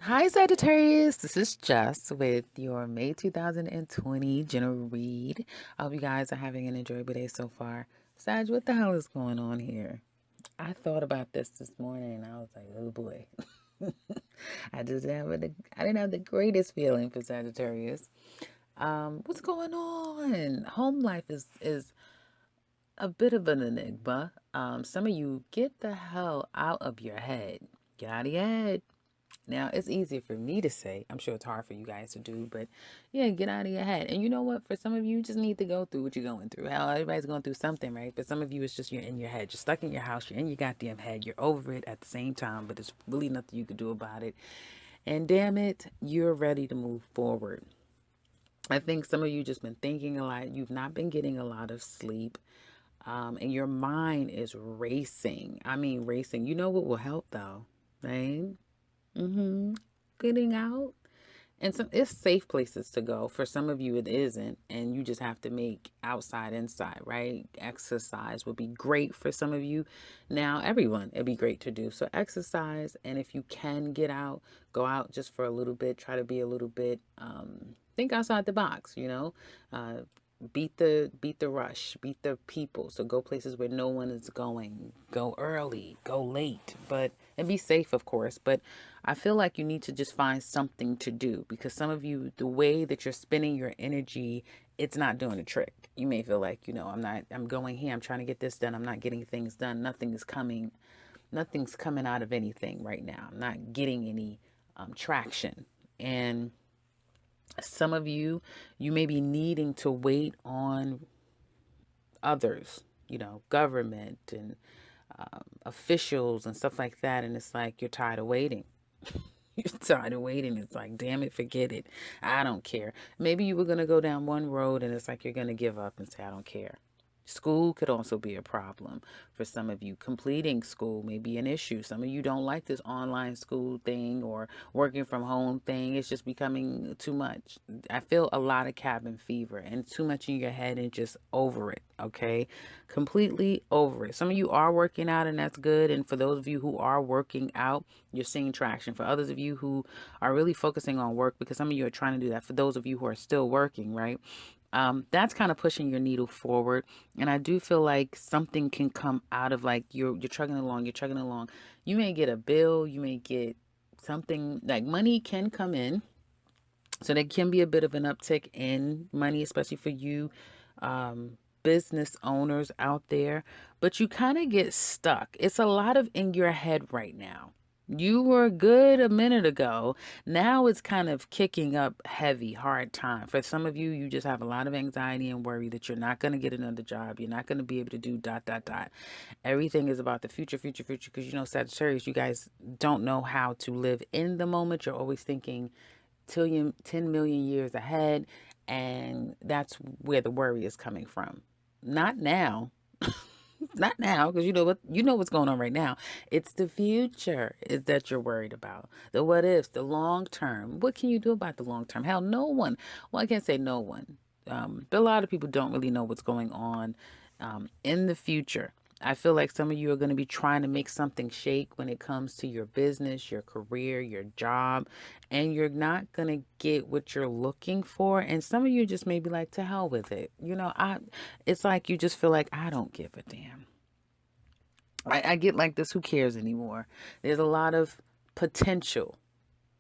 Hi Sagittarius, this is Jess with your May 2020 general read. I hope you guys are having an enjoyable day so far. Sag, what the hell is going on here? I thought about this morning and I was like, oh boy. I didn't have the greatest feeling for Sagittarius. What's going on? Home life is a bit of an enigma. Some of you get the hell out of your head. Get out of your head. Now, it's easier for me to say. I'm sure it's hard for you guys to do, but yeah, get out of your head. And you know what? For some of you, you just need to go through what you're going through. Hell, everybody's going through something, right? But some of you, it's just you're in your head. You're stuck in your house. You're in your goddamn head. You're over it at the same time, but there's really nothing you can do about it. And damn it, you're ready to move forward. I think some of you just been thinking a lot. You've not been getting a lot of sleep. And your mind is racing. I mean, racing. You know what will help though, right? Getting out. And some it's safe places to go. For some of you it isn't, and you just have to make outside inside, right? Exercise would be great for some of you. Now, everyone, it'd be great to do. So exercise, and if you can get out, go out just for a little bit, try to be a little bit think outside the box, beat the rush, beat the people. So go places where no one is going. Go early, go late, and be safe, of course. But I feel like you need to just find something to do, because some of you, the way that you're spending your energy, it's not doing the trick. You may feel like, I'm going here, I'm trying to get this done, I'm not getting things done, nothing's coming out of anything right now. I'm not getting any traction. And some of you may be needing to wait on others, government and officials and stuff like that. And it's like, you're tired of waiting. You're tired of waiting. It's like, damn it, forget it. I don't care. Maybe you were going to go down one road and it's like you're going to give up and say, I don't care. School could also be a problem for some of you. Completing school may be an issue. Some of you don't like this online school thing or working from home thing. It's just becoming too much. I feel a lot of cabin fever and too much in your head and just over it. Okay. Completely over it. Some of you are working out and that's good. And for those of you who are working out, you're seeing traction. For others of you who are really focusing on work, because some of you are trying to do that. For those of you who are still working, right? That's kind of pushing your needle forward. And I do feel like something can come out of, like, you're chugging along. You may get a bill, you may get something, like money can come in. So there can be a bit of an uptick in money, especially for you business owners out there. But you kind of get stuck. It's a lot of in your head right now. You were good a minute ago. Now it's kind of kicking up heavy, hard time. For some of you, you just have a lot of anxiety and worry that you're not going to get another job. You're not going to be able to do ... Everything is about the future. Because, Sagittarius, you guys don't know how to live in the moment. You're always thinking 10 million years ahead. And that's where the worry is coming from. Not now. Not now, because you know what's going on right now. It's the future is that you're worried about. The what ifs, the long term. What can you do about the long term? Hell, no one. Well, I can't say no one. But a lot of people don't really know what's going on in the future. I feel like some of you are going to be trying to make something shake when it comes to your business, your career, your job, and you're not going to get what you're looking for. And some of you just may be like, to hell with it. It's like you just feel like, I don't give a damn. I get like this, who cares anymore? There's a lot of potential.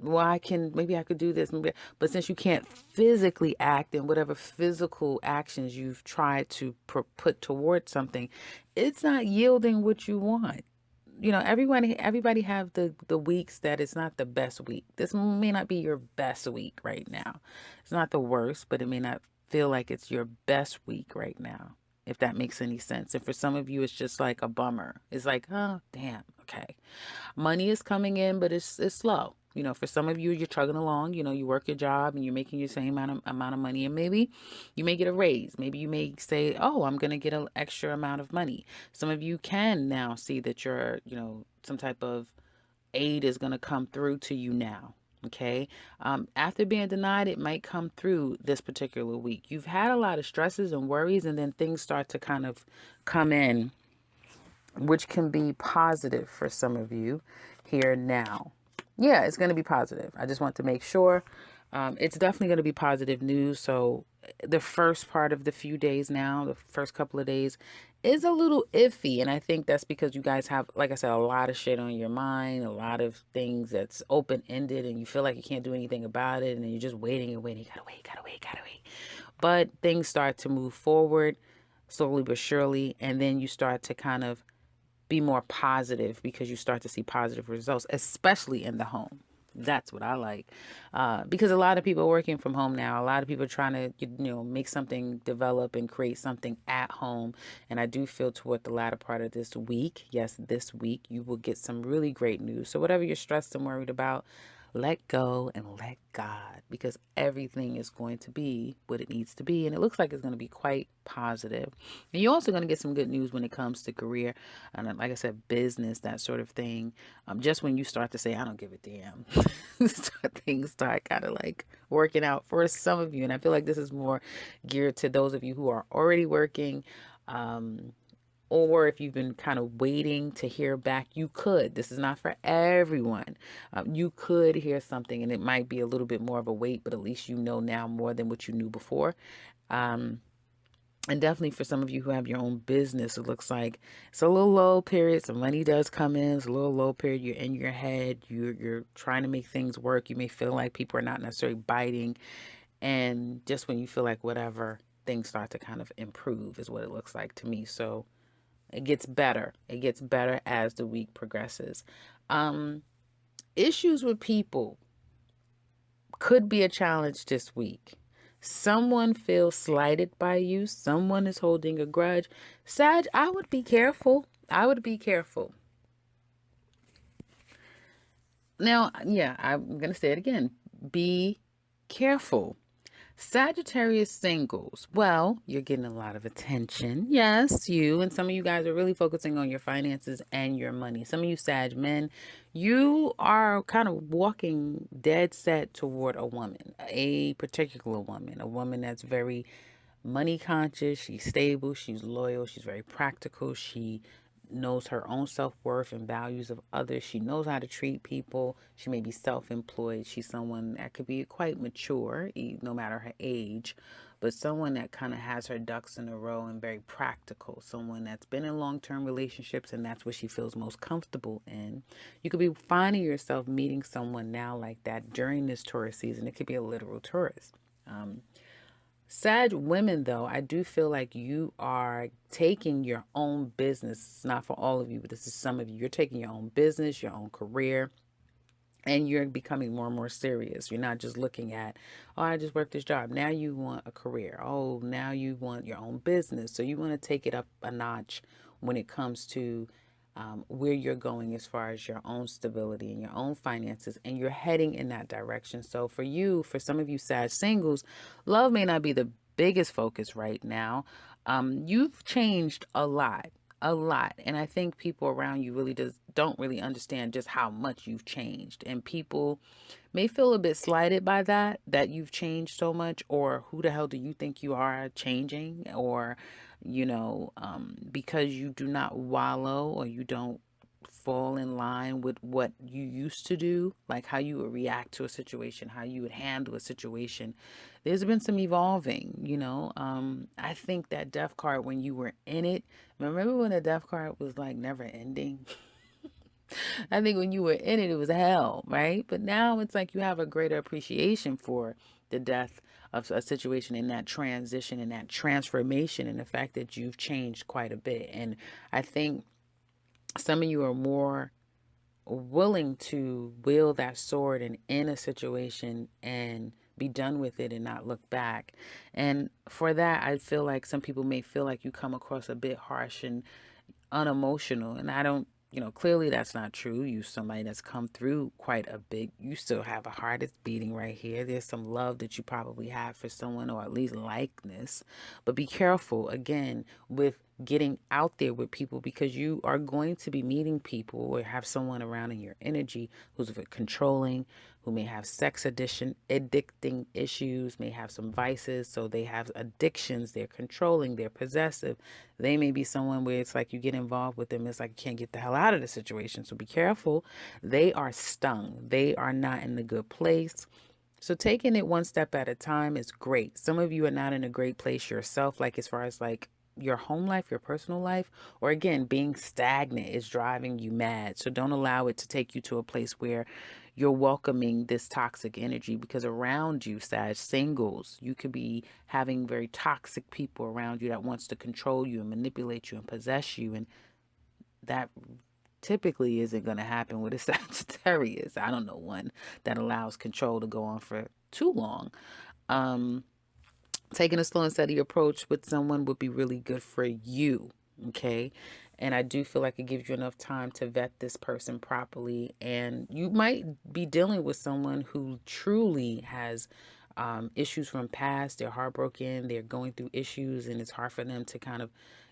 Well, maybe I could do this, but since you can't physically act in whatever physical actions you've tried to put towards something, it's not yielding what you want. Everybody have the weeks that it's not the best week. This may not be your best week right now. It's not the worst, but it may not feel like it's your best week right now, if that makes any sense. And for some of you, it's just like a bummer. It's like, oh, damn, okay. Money is coming in, but it's slow. For some of you, you're chugging along. You work your job and you're making your same amount of money. And maybe you may get a raise. Maybe you may say, oh, I'm going to get an extra amount of money. Some of you can now see that some type of aid is going to come through to you now. Okay. After being denied, it might come through this particular week. You've had a lot of stresses and worries, and then things start to kind of come in, which can be positive for some of you here now. Yeah, it's going to be positive. I just want to make sure. It's definitely going to be positive news. So the first part of the few days now, the first couple of days, is a little iffy. And I think that's because you guys have, like I said, a lot of shit on your mind, a lot of things that's open ended, and you feel like you can't do anything about it. And then you're just waiting and waiting. You gotta wait, gotta wait, gotta wait. But things start to move forward slowly but surely. And then you start to kind of be more positive because you start to see positive results, especially in the home. That's what I like. Because a lot of people are working from home now. A lot of people are trying to, make something develop and create something at home. And I do feel toward the latter part of this week, yes, this week, you will get some really great news. So whatever you're stressed and worried about, let go and let God, because everything is going to be what it needs to be. And it looks like it's going to be quite positive. And you're also going to get some good news when it comes to career and, like I said, business, that sort of thing. Just when you start to say, I don't give a damn, things start kind of like working out for some of you. And I feel like this is more geared to those of you who are already working. Or if you've been kind of waiting to hear back, you could. This is not for everyone. You could hear something, and it might be a little bit more of a wait, but at least you know now more than what you knew before. And definitely for some of you who have your own business, it looks like it's a little low period. Some money does come in. It's a little low period. You're in your head. You're trying to make things work. You may feel like people are not necessarily biting. And just when you feel like whatever, things start to kind of improve is what it looks like to me. So it gets better. It gets better as the week progresses. Issues with people could be a challenge this week. Someone feels slighted by you. Someone is holding a grudge. Sag, I would be careful. I would be careful. Now, yeah, I'm going to say it again. Be careful. Sagittarius singles. Well, you're getting a lot of attention. Yes, you. And some of you guys are really focusing on your finances and your money. Some of you Sag men, you are kind of walking dead set toward a woman, a particular woman, a woman that's very money conscious. She's stable. She's loyal. She's very practical. She knows her own self-worth and values of others. She knows how to treat people. She may be self-employed. She's someone that could be quite mature, no matter her age, but someone that kind of has her ducks in a row and very practical. Someone that's been in long-term relationships, and that's what she feels most comfortable in. You could be finding yourself meeting someone now like that during this tourist season. It could be a literal tourist. Sag women, though, I do feel like you are taking your own business. It's not for all of you, but this is some of you. You're taking your own business, your own career, and you're becoming more and more serious. You're not just looking at, oh, I just worked this job. Now you want a career. Oh, now you want your own business. So you want to take it up a notch when it comes to where you're going as far as your own stability and your own finances, and you're heading in that direction. So for you, for some of you Sag singles, love may not be the biggest focus right now. You've changed a lot. A lot. And I think people around you really don't really understand just how much you've changed. And people may feel a bit slighted by that you've changed so much, or who the hell do you think you are changing? Or, because you do not wallow or you don't fall in line with what you used to do, like how you would react to a situation, how you would handle a situation. There's been some evolving, I think that death card, when you were in it, remember when the death card was like never ending? I think when you were in it, it was hell, right? But now it's like you have a greater appreciation for the death of a situation, in that transition and that transformation, and the fact that you've changed quite a bit. And I think some of you are more willing to wield that sword and in a situation and be done with it and not look back. And for that, I feel like some people may feel like you come across a bit harsh and unemotional. And I don't, clearly that's not true. You somebody that's come through quite a bit. You still have a heart that's beating right here. There's some love that you probably have for someone, or at least likeness. But be careful, again, with getting out there with people, because you are going to be meeting people or have someone around in your energy who's controlling, who may have sex addiction, addicting issues, may have some vices. So they have addictions, they're controlling, they're possessive. They may be someone where it's like you get involved with them, it's like you can't get the hell out of the situation. So be careful. They are stung. They are not in a good place. So taking it one step at a time is great. Some of you are not in a great place yourself, like as far as like your home life, your personal life, or again, being stagnant is driving you mad. So don't allow it to take you to a place where you're welcoming this toxic energy, because around you, Sag, singles, you could be having very toxic people around you that wants to control you and manipulate you and possess you. And that typically isn't going to happen with a Sagittarius. I don't know one that allows control to go on for too long. Taking a slow and steady approach with someone would be really good for you. Okay. And I do feel like it gives you enough time to vet this person properly. And you might be dealing with someone who truly has issues from past. They're heartbroken. They're going through issues, and it's hard for them to kind of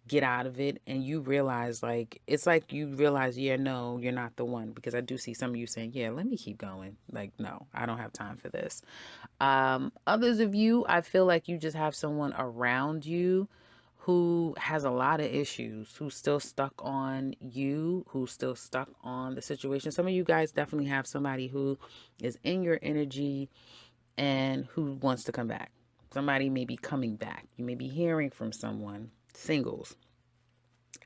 get out of it. And you realize, like, it's like you realize, yeah, no, you're not the one. Because I do see some of you saying, yeah, let me keep going. Like, no, I don't have time for this. Others of you, I feel like you just have someone around you who has a lot of issues, who's still stuck on you, who's still stuck on the situation. Some of you guys definitely have somebody who is in your energy and who wants to come back. Somebody may be coming back. You may be hearing from someone, singles.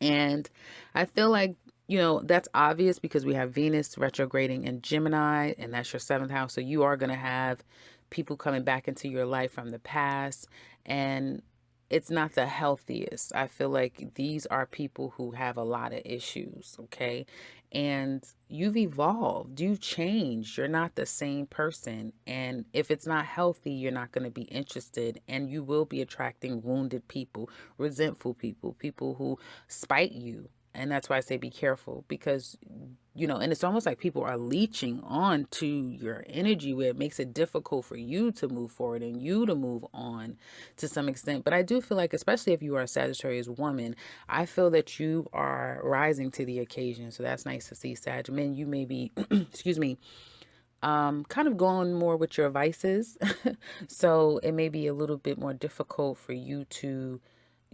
And I feel like, that's obvious because we have Venus retrograding in Gemini, and that's your 7th house. So you are going to have people coming back into your life from the past, and it's not the healthiest. I feel like these are people who have a lot of issues, okay? And you've evolved, you've changed, you're not the same person. And if it's not healthy, you're not going to be interested, and you will be attracting wounded people, resentful people, people who spite you. And that's why I say be careful, because, and it's almost like people are leeching on to your energy, where it makes it difficult for you to move forward and you to move on to some extent. But I do feel like, especially if you are a Sagittarius woman, I feel that you are rising to the occasion. So that's nice to see, Sag. Men, you may be, excuse me, kind of going more with your vices. So it may be a little bit more difficult for you to,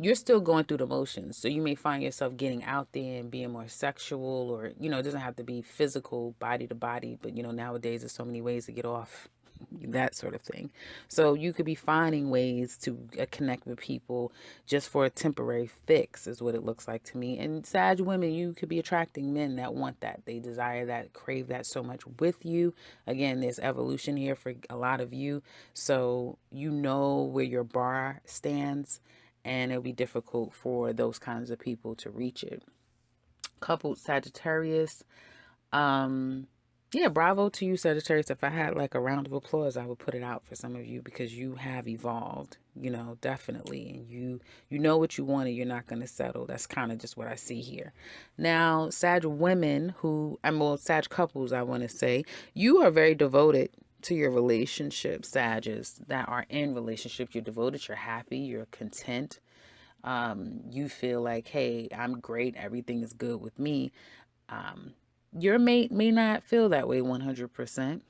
you're still going through the motions. So you may find yourself getting out there and being more sexual, or, it doesn't have to be physical, body to body, but, nowadays there's so many ways to get off, that sort of thing. So you could be finding ways to connect with people just for a temporary fix, is what it looks like to me. And Sag women, you could be attracting men that want that. They desire that, crave that so much with you. Again, there's evolution here for a lot of you. So you know where your bar stands, and it'll be difficult for those kinds of people to reach it. Coupled Sagittarius. Yeah, bravo to you, Sagittarius. If I had like a round of applause, I would put it out for some of you, because you have evolved, definitely. And you know what you want, and you're not going to settle. That's kind of just what I see here. Now, Sag women Sag couples, I want to say, you are very devoted to your relationships. Sages that are in relationships, you're devoted, you're happy, you're content. You feel like, hey, I'm great, everything is good with me. Your mate may not feel that way 100%.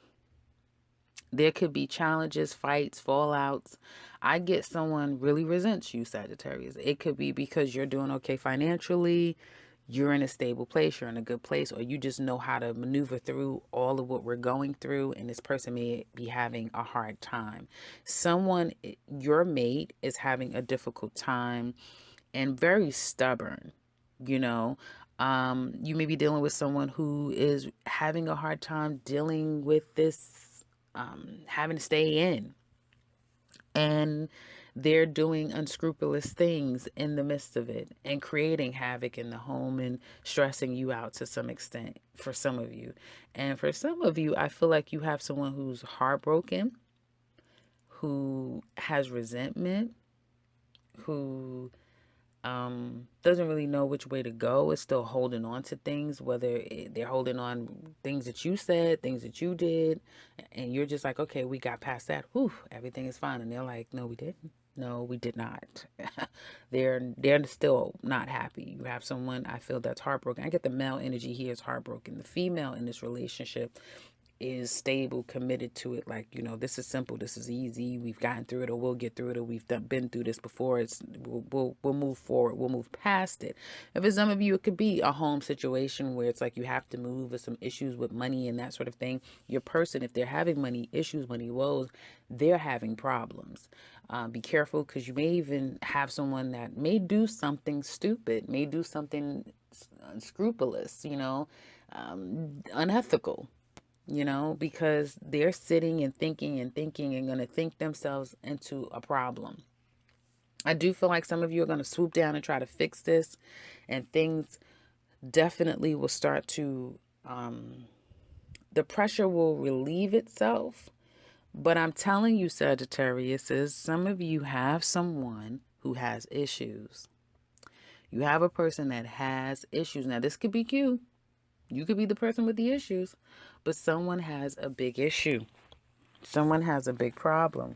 There could be challenges, fights, fallouts. I get someone really resents you, Sagittarius. It could be because you're doing okay financially, you're in a stable place, you're in a good place, or you just know how to maneuver through all of what we're going through, and this person may be having a hard time. Your mate is having a difficult time and very stubborn, you may be dealing with someone who is having a hard time dealing with this, having to stay in, and they're doing unscrupulous things in the midst of it and creating havoc in the home and stressing you out to some extent for some of you. And for some of you, I feel like you have someone who's heartbroken, who has resentment, who doesn't really know which way to go, is still holding on to things, whether they're holding on things that you said, things that you did, and you're just like, okay, we got past that. Whew, everything is fine. And they're like, no, we didn't. No, we did not. They're still not happy. You have someone, I feel, that's heartbroken. I get the male energy here is heartbroken. The female in this relationship is stable, committed to it. Like, this is simple, this is easy. We've gotten through it, or we'll get through it, or been through this before. We'll move forward. We'll move past it. And for some of you, it could be a home situation where it's like you have to move, with some issues with money and that sort of thing. Your person, if they're having money issues, money woes, they're having problems. Be careful, because you may even have someone that may do something stupid, may do something unscrupulous, unethical, because they're sitting and thinking and going to think themselves into a problem. I do feel like some of you are going to swoop down and try to fix this, and things definitely will start to, the pressure will relieve itself. But I'm telling you, Sagittarius, some of you have someone who has issues. You have a person that has issues. Now, this could be you. You could be the person with the issues, but someone has a big issue. Someone has a big problem.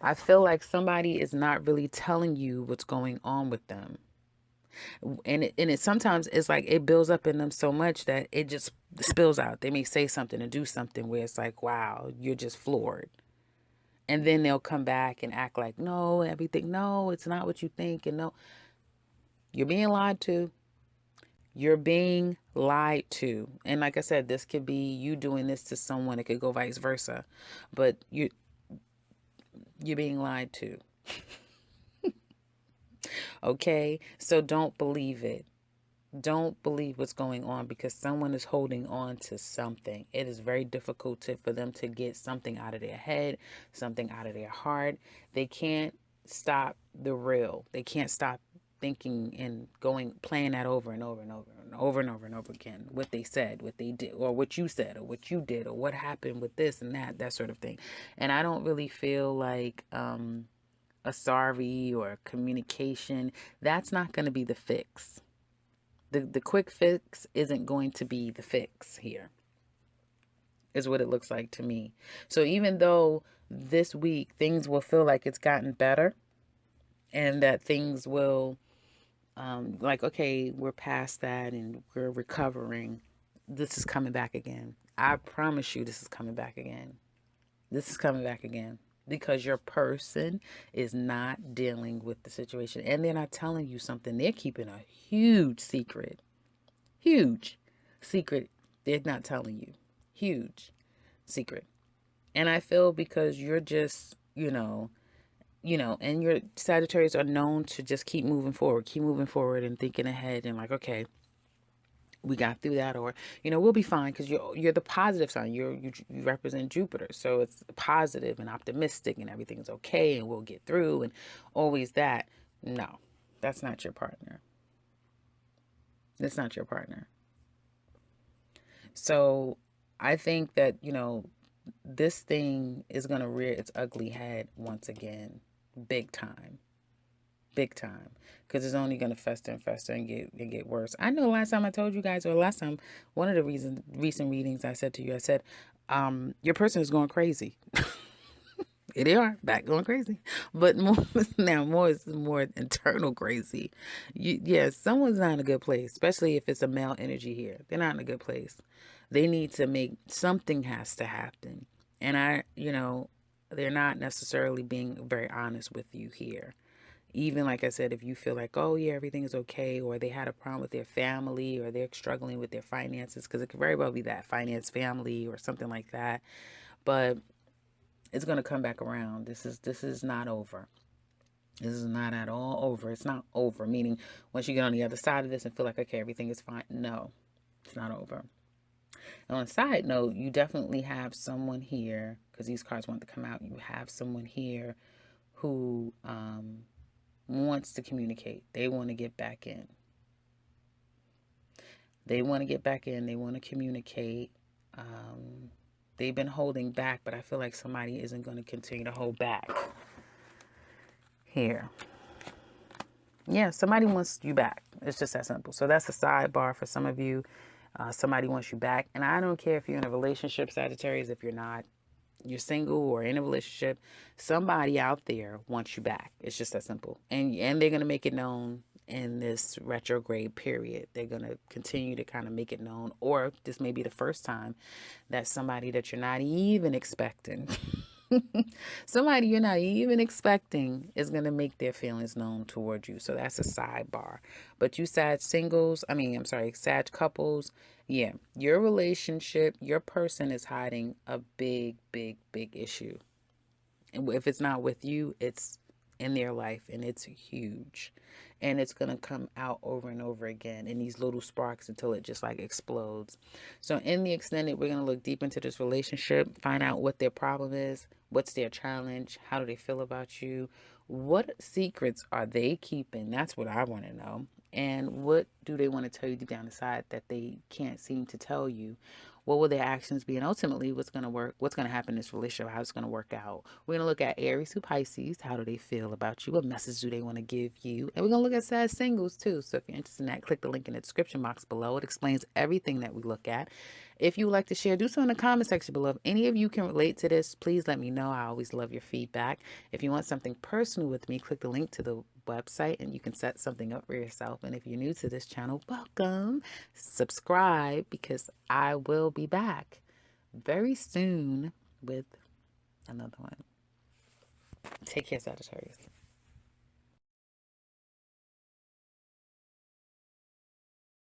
I feel like somebody is not really telling you what's going on with them. And it sometimes it's like it builds up in them so much that it just spills out. They may say something and do something where it's like, wow, you're just floored. And then they'll come back and act like, no, it's not what you think. And no, you're being lied to. You're being lied to. And like I said, this could be you doing this to someone. It could go vice versa. But you're being lied to. Okay? So don't believe it. Don't believe what's going on, because someone is holding on to something. It is very difficult for them to get something out of their head, something out of their heart. They can't stop the real. They can't stop thinking and playing that over and over and over and over and over and over again. What they said, what they did, or what you said, or what you did, or what happened with this and that sort of thing. And I don't really feel like a sorry or communication. That's not going to be the fix. The quick fix isn't going to be the fix here, is what it looks like to me. So even though this week things will feel like it's gotten better, and that things will, okay, we're past that and we're recovering, this is coming back again. I promise you this is coming back again. This is coming back again. Because your person is not dealing with the situation. And they're not telling you something. They're keeping a huge secret. Huge secret. They're not telling you. Huge secret. And I feel because you're just, and your Sagittarius are known to just keep moving forward and thinking ahead and like, okay, we got through that, or we'll be fine, because you're the positive sign. You represent Jupiter, so it's positive and optimistic, and everything's okay, and we'll get through, and always that. No, that's not your partner. That's not your partner. So I think that this thing is gonna rear its ugly head once again, big time. Big time, because it's only going to fester and fester and get worse. I know last time I told you guys, or last time, one of the recent readings I said to you, I said, your person is going crazy. They are back going crazy, but more is more internal crazy. Someone's not in a good place, especially if it's a male energy here. They're not in a good place. They need to something has to happen, and they're not necessarily being very honest with you here. Even like I said, if you feel like, oh yeah, everything is okay, or they had a problem with their family, or they're struggling with their finances, because it could very well be that finance family or something like that. But it's going to come back around. This is not over. This is not at all over. It's not over, meaning once you get on the other side of this and feel like, okay, everything is fine. No, it's not over. And on a side note, you definitely have someone here, because these cards want to come out. You have someone here who wants to communicate. They want to get back in. They want to get back in. They want to communicate. They've been holding back, but I feel like somebody isn't going to continue to hold back here. Yeah, somebody wants you back. It's just that simple. So that's a sidebar for some of you. Somebody wants you back. And I don't care if you're in a relationship, Sagittarius, if you're not. you're single or in a relationship, somebody out there wants you back. It's just that simple. And they're going to make it known in this retrograde period. They're going to continue to kind of make it known, or this may be the first time that somebody that you're not even expecting somebody you're not even expecting is going to make their feelings known toward you. So that's a sidebar. But you Sag singles, Sag couples, yeah, your relationship, your person is hiding a big, big, big issue. And if it's not with you, it's in their life, and it's huge. And it's going to come out over and over again in these little sparks until it just like explodes. So in the extended, we're going to look deep into this relationship, find out what their problem is, what's their challenge, how do they feel about you, what secrets are they keeping? That's what I want to know. And what do they want to tell you deep down inside that they can't seem to tell you? What will their actions be? And ultimately, what's going to work? What's going to happen in this relationship? How it's going to work out? We're going to look at Aries to Pisces. How do they feel about you? What message do they want to give you? And we're going to look at Sag singles too. So if you're interested in that, click the link in the description box below. It explains everything that we look at. If you would like to share, do so in the comment section below. If any of you can relate to this, please let me know. I always love your feedback. If you want something personal with me, click the link to the website and you can set something up for yourself. And if you're new to this channel, welcome. Subscribe, because I will be back very soon with another one. Take care, Sagittarius.